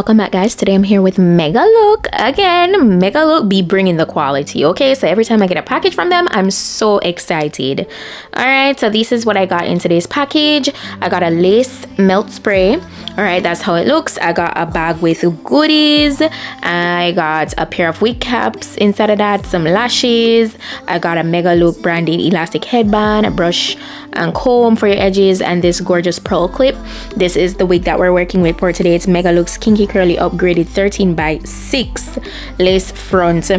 Welcome back, guys. Today I'm here with Megalook again. Megalook be bringing the quality, okay? So every time I get a package from them, I'm so excited. All right, so this is what I got in today's package. I got a lace melt spray. All right, that's how it looks. I got a bag with goodies. I got a pair of wig caps inside of that, some lashes. I got a Megalook branded elastic headband, a brush and comb for your edges, and this gorgeous pearl clip. This is the wig that we're working with for today. It's Megalook's Kinky Curly upgraded 13x6 lace front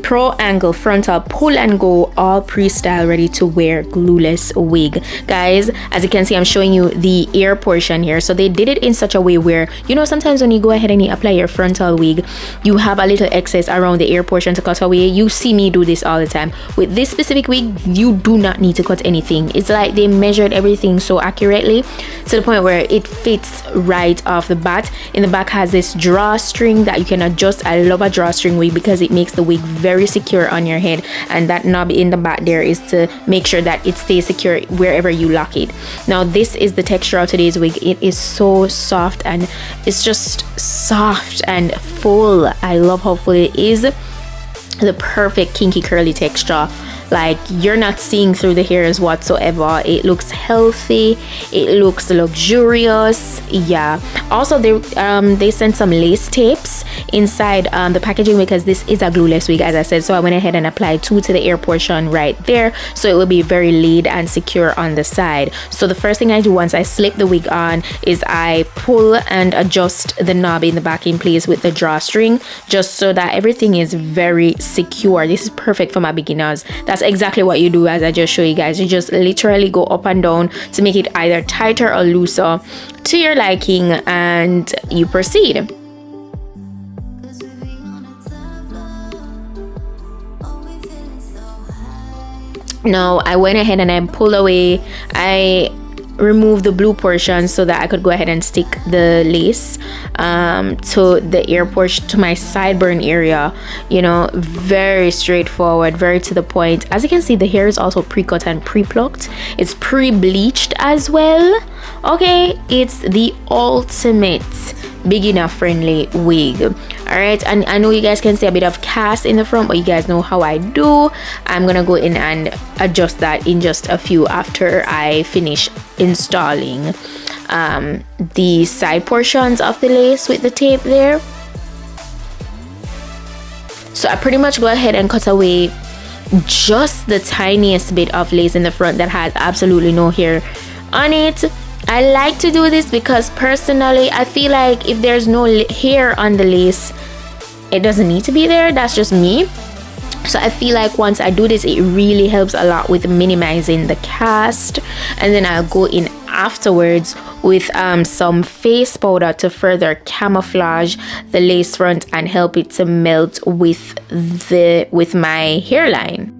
ProAngle frontal pull and go all pre-style ready to wear glueless wig. Guys, as you can see, I'm showing you the ear portion here. So they did it in such a way where, you know, sometimes when you go ahead and you apply your frontal wig, you have a little excess around the ear portion to cut away. You see me do this all the time. With this specific wig, you do not need to cut anything. It's like they measured everything so accurately to the point where it fits right off the bat. In the back has this drawstring that you can adjust. I love a drawstring wig because it makes the wig very secure on your head, and that knob in the back there is to make sure that it stays secure wherever you lock it. Now this is the texture of today's wig. It is so soft, and it's just soft and full. I love how full it is. The perfect kinky curly texture. Like, you're not seeing through the hairs whatsoever. It looks healthy, it looks luxurious. Yeah, also they sent some lace tapes inside the packaging because this is a glueless wig, as I said. So I went ahead and applied two to the ear portion right there, so it will be very laid and secure on the side. So the first thing I do once I slip the wig on is I pull and adjust the knob in the back in place with the drawstring, just so that everything is very secure. This is perfect for my beginners. That's exactly what you do, as I just show you guys. You just literally go up and down to make it either tighter or looser to your liking, and you proceed. Now I went ahead and I pulled away, I remove the blue portion so that I could go ahead and stick the lace to the ear portion, to my sideburn area. You know, very straightforward, very to the point. As you can see, the hair is also pre-cut and pre-plucked. It's pre-bleached as well. Okay, it's the ultimate beginner friendly wig. All right, and I know you guys can see a bit of cast in the front, but you guys know how I do. I'm gonna go in and adjust that in just a few after I finish installing the side portions of the lace with the tape there. So I pretty much go ahead and cut away just the tiniest bit of lace in the front that has absolutely no hair on it. I like to do this because personally I feel like if there's no hair on the lace, it doesn't need to be there. That's just me. So I feel like once I do this, it really helps a lot with minimizing the cast. And then I'll go in afterwards with some face powder to further camouflage the lace front and help it to melt with my hairline.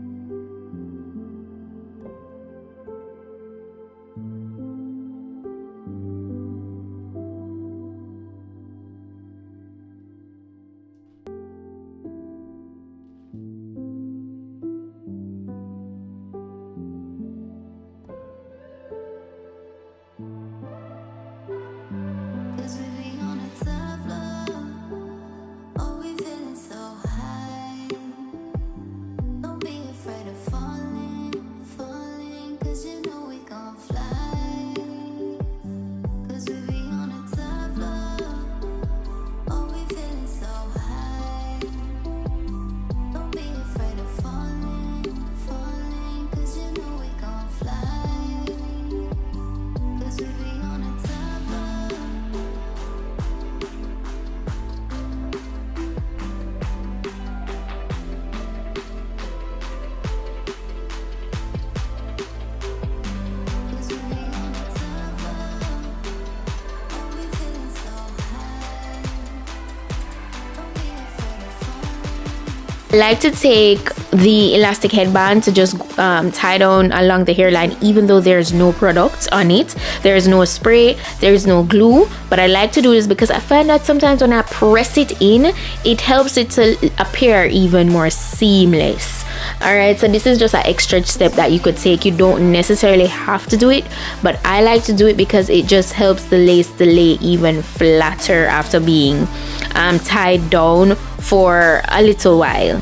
I like to take the elastic headband to just tie down along the hairline, even though there's no product on it, there's no spray, there's no glue. But I like to do this because I find that sometimes when I press it in, it helps it to appear even more seamless. All right, so this is just an extra step that you could take. You don't necessarily have to do it, but I like to do it because it just helps the lace lay even flatter after being tied down for a little while.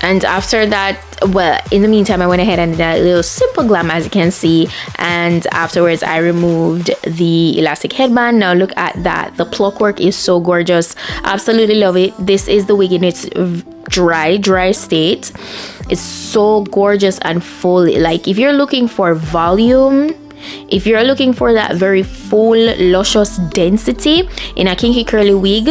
And after that, well, in the meantime, I went ahead and did a little simple glam, as you can see. And afterwards, I removed the elastic headband. Now look at that. The pluck work is so gorgeous. Absolutely love it. This is the wig in its dry state. It's so gorgeous and full. Like, if you're looking for volume, if you're looking for that very full, luscious density in a kinky curly wig,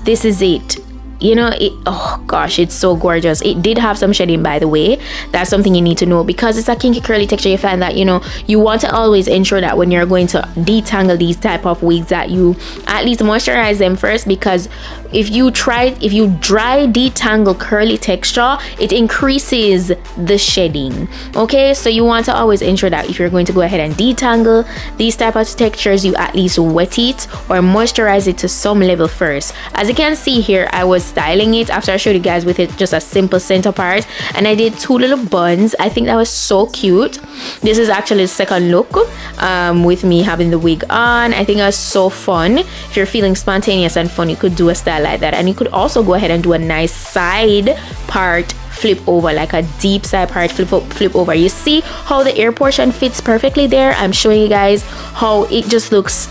this is it. You know, oh gosh, it's so gorgeous. It did have some shedding, by the way. That's something you need to know, because it's a kinky curly texture. You find that, you know, you want to always ensure that when you're going to detangle these type of wigs, that you at least moisturize them first, because if you dry detangle curly texture, it increases the shedding. Okay, so you want to always ensure that if you're going to go ahead and detangle these type of textures, you at least wet it or moisturize it to some level first. As you can see here, I was styling it after I showed you guys with it just a simple center part, and I did 2 little buns. I think that was so cute. This is actually the second look with me having the wig on. I think it was so fun. If you're feeling spontaneous and fun, you could do a style like that. And you could also go ahead and do a nice side part flip over, like a deep side part flip over. You see how the ear portion fits perfectly there? I'm showing you guys how it just looks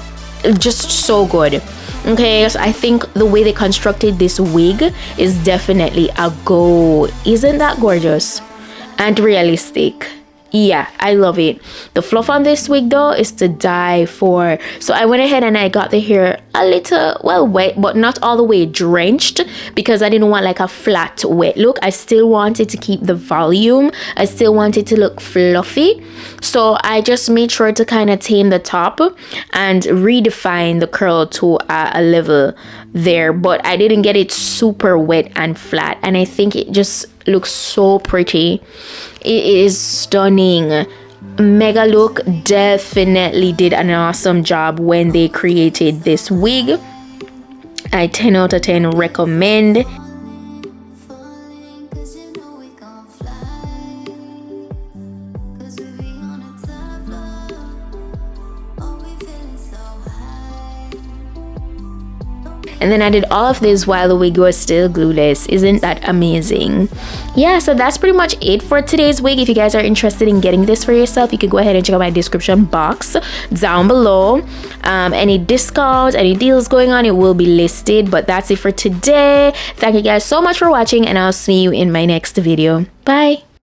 just so good. Okay, so I think the way they constructed this wig is definitely a go. Isn't that gorgeous and realistic? Yeah, I love it. The fluff on this wig though is to die for. So I went ahead and I got the hair a little, well, wet, but not all the way drenched, because I didn't want like a flat wet look. I still wanted to keep the volume. I still wanted to look fluffy. So I just made sure to kind of tame the top and redefine the curl to a level there, but I didn't get it super wet and flat, and I think it just looks so pretty. It is stunning. Megalook definitely did an awesome job when they created this wig. I 10 out of 10 recommend. And then I did all of this while the wig was still glueless. Isn't that amazing? Yeah, so that's pretty much it for today's wig. If you guys are interested in getting this for yourself, you can go ahead and check out my description box down below. Any discounts, any deals going on, it will be listed. But that's it for today. Thank you guys so much for watching, and I'll see you in my next video. Bye.